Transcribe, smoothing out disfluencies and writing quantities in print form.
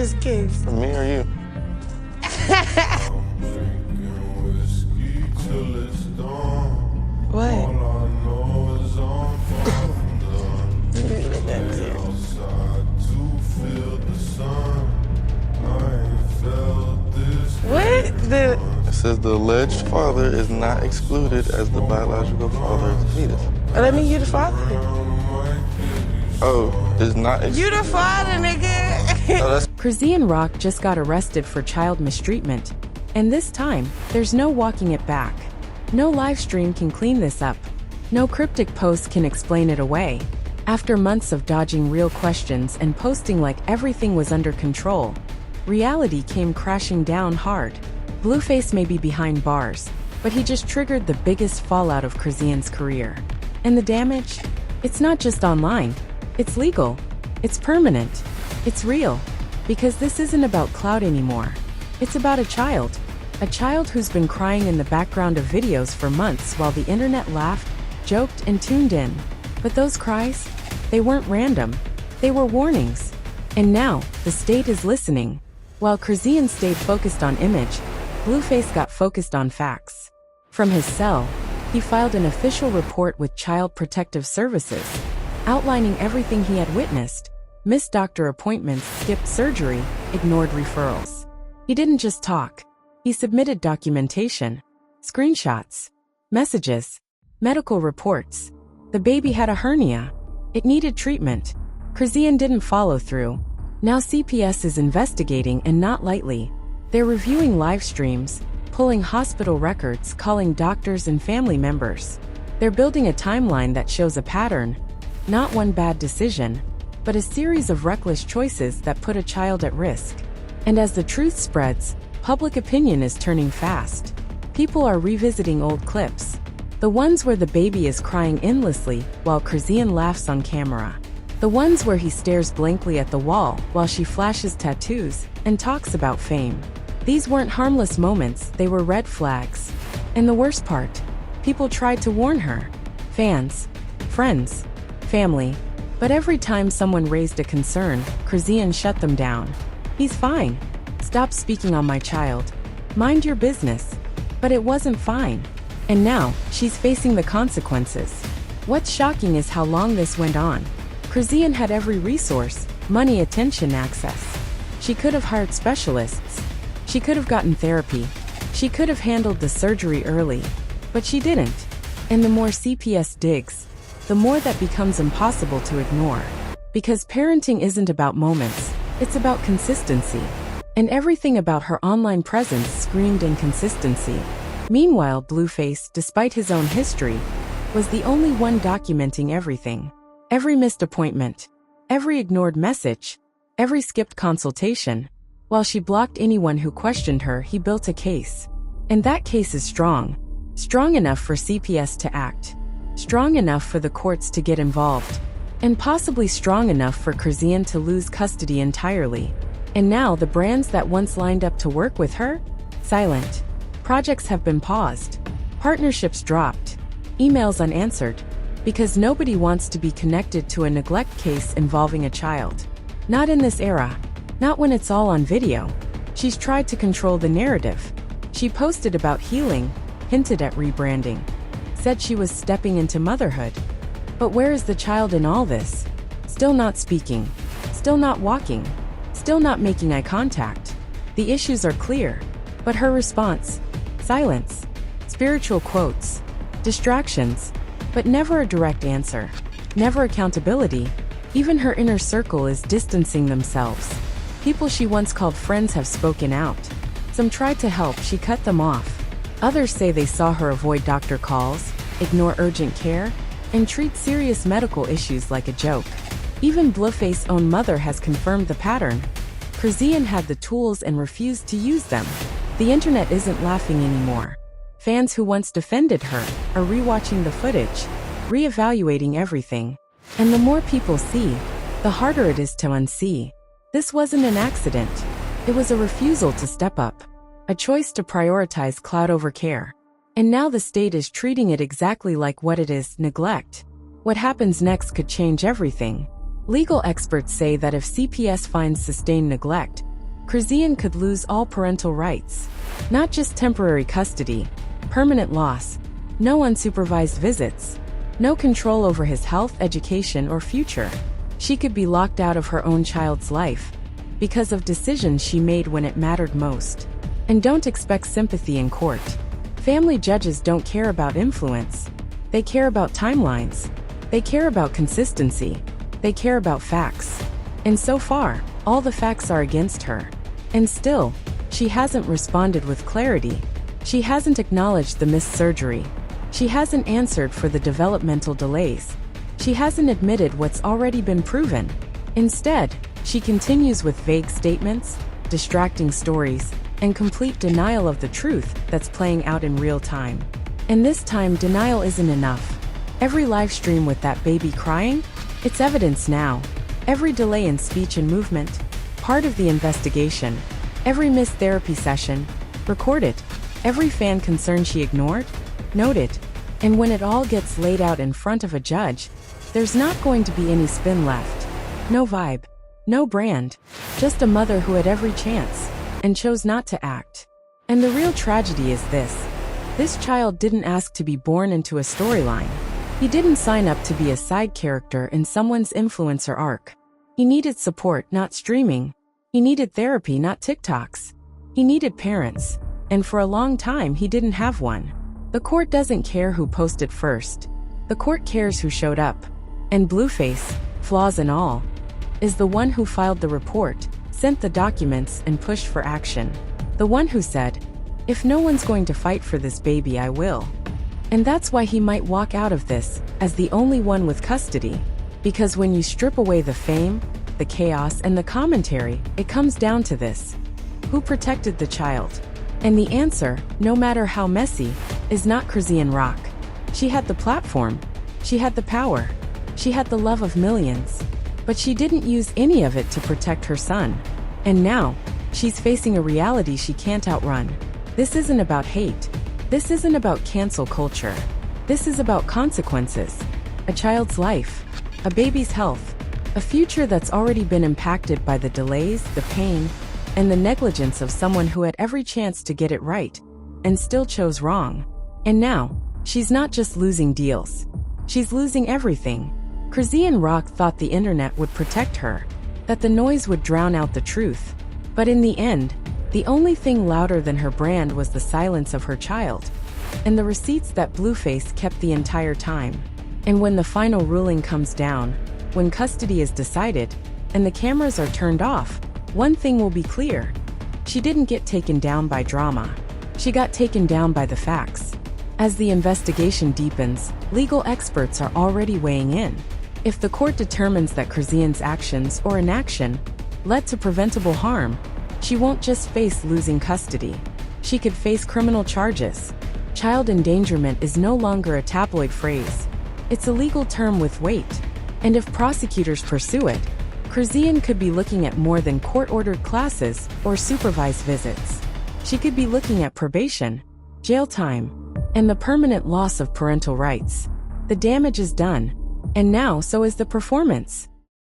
this kiss? For me or you? What? What? It says the alleged father is not excluded as the biological father of the fetus. Let me, you the father. Oh, is not excluded. You the father, nigga. Oh, that's Chrisean Rock just got arrested for child mistreatment. And this time, there's no walking it back. No live stream can clean this up. No cryptic post can explain it away. After months of dodging real questions and posting like everything was under control, reality came crashing down hard. Blueface may be behind bars, but he just triggered the biggest fallout of Chrisean's career. And the damage? It's not just online. It's legal. It's permanent. It's real. Because this isn't about clout anymore. It's about a child. A child who's been crying in the background of videos for months while the internet laughed, joked, and tuned in. But those cries? They weren't random. They were warnings. And now, the state is listening. While Chrisean stayed focused on image, Blueface got focused on facts. From his cell, he filed an official report with Child Protective Services, outlining everything he had witnessed: missed doctor appointments, skipped surgery, ignored referrals. He didn't just talk. He submitted documentation, screenshots, messages, medical reports. The baby had a hernia. It needed treatment. Chrisean didn't follow through. Now CPS is investigating, and not lightly. They're reviewing live streams, pulling hospital records, calling doctors and family members. They're building a timeline that shows a pattern, not one bad decision, but a series of reckless choices that put a child at risk. And as the truth spreads, public opinion is turning fast. People are revisiting old clips. The ones where the baby is crying endlessly while Chrisean laughs on camera. The ones where he stares blankly at the wall while she flashes tattoos and talks about fame. These weren't harmless moments, they were red flags. And the worst part, people tried to warn her. Fans, friends, family. But every time someone raised a concern, Chrisean shut them down. He's fine. Stop speaking on my child. Mind your business. But it wasn't fine. And now, she's facing the consequences. What's shocking is how long this went on. Chrisean had every resource, money, attention, access. She could have hired specialists. She could have gotten therapy. She could have handled the surgery early. But she didn't. And the more CPS digs, the more that becomes impossible to ignore. Because parenting isn't about moments, it's about consistency. And everything about her online presence screamed inconsistency. Meanwhile, Blueface, despite his own history, was the only one documenting everything. Every missed appointment, every ignored message, every skipped consultation. While she blocked anyone who questioned her, he built a case. And that case is strong. Strong enough for CPS to act. Strong enough for the courts to get involved. And possibly strong enough for Chrisean to lose custody entirely. And now the brands that once lined up to work with her? Silent. Projects have been paused. Partnerships dropped. Emails unanswered. Because nobody wants to be connected to a neglect case involving a child. Not in this era. Not when it's all on video. She's tried to control the narrative. She posted about healing, hinted at rebranding, said she was stepping into motherhood. But where is the child in all this? Still not speaking. Still not walking. Still not making eye contact. The issues are clear. But her response? Silence. Spiritual quotes. Distractions. But never a direct answer. Never accountability. Even her inner circle is distancing themselves. People she once called friends have spoken out. Some tried to help, she cut them off. Others say they saw her avoid doctor calls, ignore urgent care, and treat serious medical issues like a joke. Even Blueface's own mother has confirmed the pattern. Chrisean had the tools and refused to use them. The internet isn't laughing anymore. Fans who once defended her are rewatching the footage, reevaluating everything. And the more people see, the harder it is to unsee. This wasn't an accident. It was a refusal to step up. A choice to prioritize clout over care. And now the state is treating it exactly like what it is: neglect. What happens next could change everything. Legal experts say that if CPS finds sustained neglect, Chrisean could lose all parental rights. Not just temporary custody, permanent loss, no unsupervised visits, no control over his health, education, or future. She could be locked out of her own child's life because of decisions she made when it mattered most. And don't expect sympathy in court. Family judges don't care about influence. They care about timelines. They care about consistency. They care about facts. And so far, all the facts are against her. And still, she hasn't responded with clarity. She hasn't acknowledged the missed surgery. She hasn't answered for the developmental delays. She hasn't admitted what's already been proven. Instead, she continues with vague statements, distracting stories, and complete denial of the truth that's playing out in real time. And this time, denial isn't enough. Every live stream with that baby crying, it's evidence now. Every delay in speech and movement, part of the investigation. Every missed therapy session, recorded. Every fan concern she ignored, noted. And when it all gets laid out in front of a judge, there's not going to be any spin left. No vibe. No brand. Just a mother who had every chance and chose not to act. And the real tragedy is this. This child didn't ask to be born into a storyline. He didn't sign up to be a side character in someone's influencer arc. He needed support, not streaming. He needed therapy, not TikToks. He needed parents. And for a long time, he didn't have one. The court doesn't care who posted first. The court cares who showed up. And Blueface, flaws and all, is the one who filed the report, sent the documents, and pushed for action. The one who said, "If no one's going to fight for this baby, I will." And that's why he might walk out of this as the only one with custody. Because when you strip away the fame, the chaos, and the commentary, it comes down to this. Who protected the child? And the answer, no matter how messy, is not Chrisean Rock. She had the platform. She had the power. She had the love of millions. But she didn't use any of it to protect her son. And now, she's facing a reality she can't outrun. This isn't about hate. This isn't about cancel culture. This is about consequences. A child's life. A baby's health. A future that's already been impacted by the delays, the pain, and the negligence of someone who had every chance to get it right, and still chose wrong. And now, she's not just losing deals. She's losing everything. Chrisean Rock thought the internet would protect her, that the noise would drown out the truth. But in the end, the only thing louder than her brand was the silence of her child, and the receipts that Blueface kept the entire time. And when the final ruling comes down, when custody is decided, and the cameras are turned off, one thing will be clear. She didn't get taken down by drama. She got taken down by the facts. As the investigation deepens, legal experts are already weighing in. If the court determines that Chrisean's actions or inaction led to preventable harm, she won't just face losing custody. She could face criminal charges. Child endangerment is no longer a tabloid phrase. It's a legal term with weight. And if prosecutors pursue it, Chrisean could be looking at more than court-ordered classes or supervised visits. She could be looking at probation, jail time, and the permanent loss of parental rights. The damage is done. And now so is the performance.